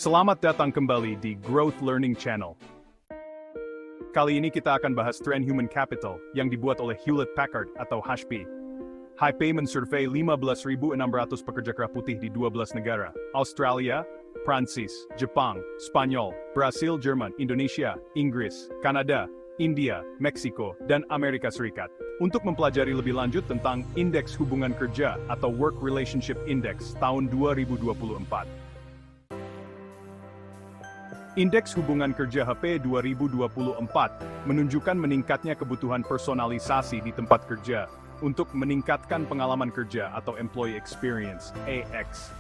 Selamat datang kembali di Growth Learning Channel. Kali ini kita akan bahas tren human capital yang dibuat oleh Hewlett Packard atau HP. HP mensurvei 15.600 pekerja kerah putih di 12 negara, Australia, Prancis, Jepang, Spanyol, Brasil, Jerman, Indonesia, Inggris, Kanada, India, Meksiko, dan Amerika Serikat. Untuk mempelajari lebih lanjut tentang Indeks Hubungan Kerja atau Work Relationship Index tahun 2024. Indeks Hubungan Kerja HP 2024 menunjukkan meningkatnya kebutuhan personalisasi di tempat kerja untuk meningkatkan pengalaman kerja atau Employee Experience (EX).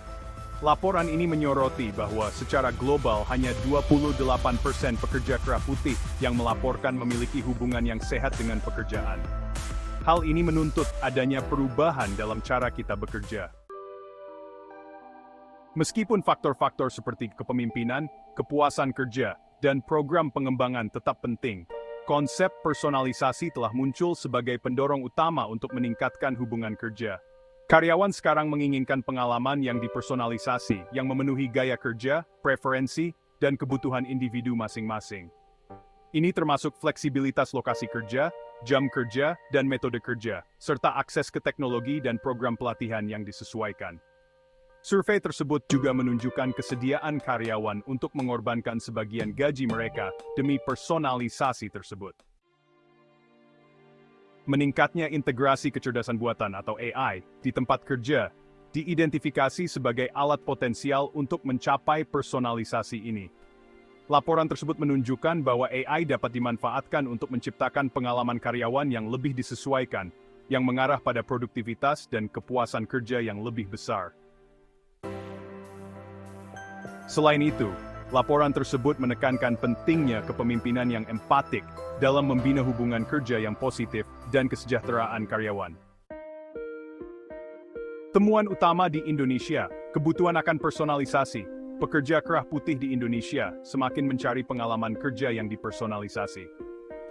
Laporan ini menyoroti bahwa secara global hanya 28% pekerja kerah putih yang melaporkan memiliki hubungan yang sehat dengan pekerjaan. Hal ini menuntut adanya perubahan dalam cara kita bekerja. Meskipun faktor-faktor seperti kepemimpinan, kepuasan kerja, dan program pengembangan tetap penting, konsep personalisasi telah muncul sebagai pendorong utama untuk meningkatkan hubungan kerja. Karyawan sekarang menginginkan pengalaman yang dipersonalisasi, yang memenuhi gaya kerja, preferensi, dan kebutuhan individu masing-masing. Ini termasuk fleksibilitas lokasi kerja, jam kerja, dan metode kerja, serta akses ke teknologi dan program pelatihan yang disesuaikan. Survei tersebut juga menunjukkan kesediaan karyawan untuk mengorbankan sebagian gaji mereka demi personalisasi tersebut. Meningkatnya integrasi kecerdasan buatan atau AI di tempat kerja diidentifikasi sebagai alat potensial untuk mencapai personalisasi ini. Laporan tersebut menunjukkan bahwa AI dapat dimanfaatkan untuk menciptakan pengalaman karyawan yang lebih disesuaikan, yang mengarah pada produktivitas dan kepuasan kerja yang lebih besar. Selain itu, laporan tersebut menekankan pentingnya kepemimpinan yang empatik dalam membina hubungan kerja yang positif dan kesejahteraan karyawan. Temuan utama di Indonesia, kebutuhan akan personalisasi. Pekerja kerah putih di Indonesia semakin mencari pengalaman kerja yang dipersonalisasi.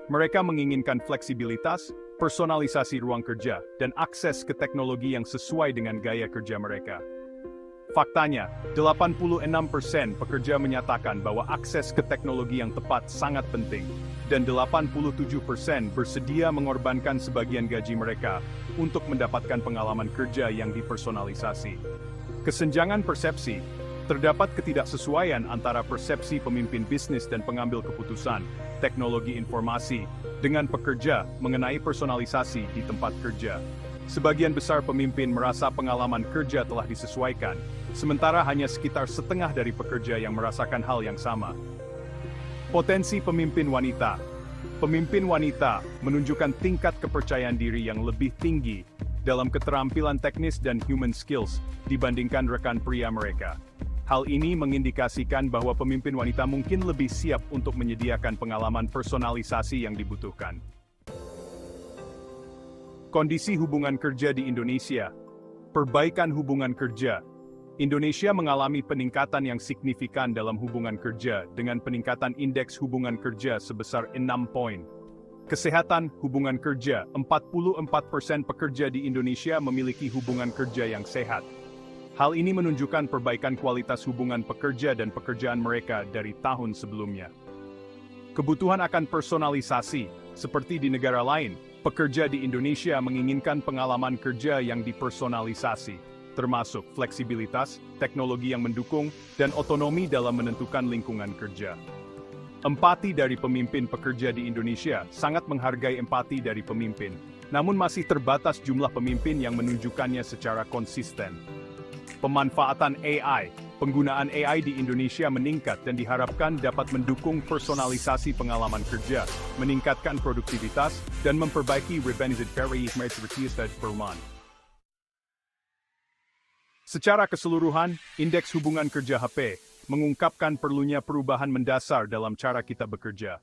Mereka menginginkan fleksibilitas, personalisasi ruang kerja, dan akses ke teknologi yang sesuai dengan gaya kerja mereka. Faktanya, 86% pekerja menyatakan bahwa akses ke teknologi yang tepat sangat penting, dan 87% bersedia mengorbankan sebagian gaji mereka untuk mendapatkan pengalaman kerja yang dipersonalisasi. Kesenjangan persepsi, terdapat ketidaksesuaian antara persepsi pemimpin bisnis dan pengambil keputusan, teknologi informasi, dengan pekerja mengenai personalisasi di tempat kerja. Sebagian besar pemimpin merasa pengalaman kerja telah disesuaikan, sementara hanya sekitar setengah dari pekerja yang merasakan hal yang sama. Potensi pemimpin wanita. Pemimpin wanita menunjukkan tingkat kepercayaan diri yang lebih tinggi dalam keterampilan teknis dan human skills dibandingkan rekan pria mereka. Hal ini mengindikasikan bahwa pemimpin wanita mungkin lebih siap untuk menyediakan pengalaman personalisasi yang dibutuhkan. Kondisi hubungan kerja di Indonesia. Perbaikan hubungan kerja. Indonesia mengalami peningkatan yang signifikan dalam hubungan kerja dengan peningkatan indeks hubungan kerja sebesar 6 poin. Kesehatan hubungan kerja, 44% pekerja di Indonesia memiliki hubungan kerja yang sehat. Hal ini menunjukkan perbaikan kualitas hubungan pekerja dan pekerjaan mereka dari tahun sebelumnya. Kebutuhan akan personalisasi, seperti di negara lain, pekerja di Indonesia menginginkan pengalaman kerja yang dipersonalisasi, termasuk fleksibilitas, teknologi yang mendukung, dan otonomi dalam menentukan lingkungan kerja. Empati dari pemimpin pekerja di Indonesia sangat menghargai empati dari pemimpin, namun masih terbatas jumlah pemimpin yang menunjukkannya secara konsisten. Pemanfaatan AI. Penggunaan AI di Indonesia meningkat dan diharapkan dapat mendukung personalisasi pengalaman kerja, meningkatkan produktivitas, dan memperbaiki revenue perumahan. Secara keseluruhan, indeks hubungan kerja HP mengungkapkan perlunya perubahan mendasar dalam cara kita bekerja.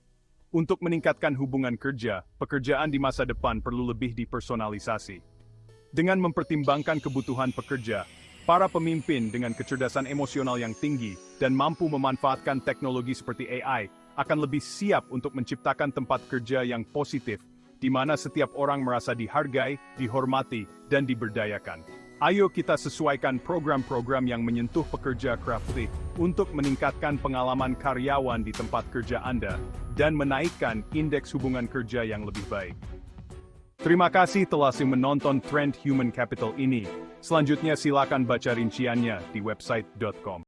Untuk meningkatkan hubungan kerja, pekerjaan di masa depan perlu lebih dipersonalisasi. Dengan mempertimbangkan kebutuhan pekerja, para pemimpin dengan kecerdasan emosional yang tinggi dan mampu memanfaatkan teknologi seperti AI akan lebih siap untuk menciptakan tempat kerja yang positif, di mana setiap orang merasa dihargai, dihormati, dan diberdayakan. Ayo kita sesuaikan program-program yang menyentuh pekerja kerah putih untuk meningkatkan pengalaman karyawan di tempat kerja Anda dan menaikkan indeks hubungan kerja yang lebih baik. Terima kasih telah menonton Trend Human Capital ini. Selanjutnya silakan baca rinciannya di website.com.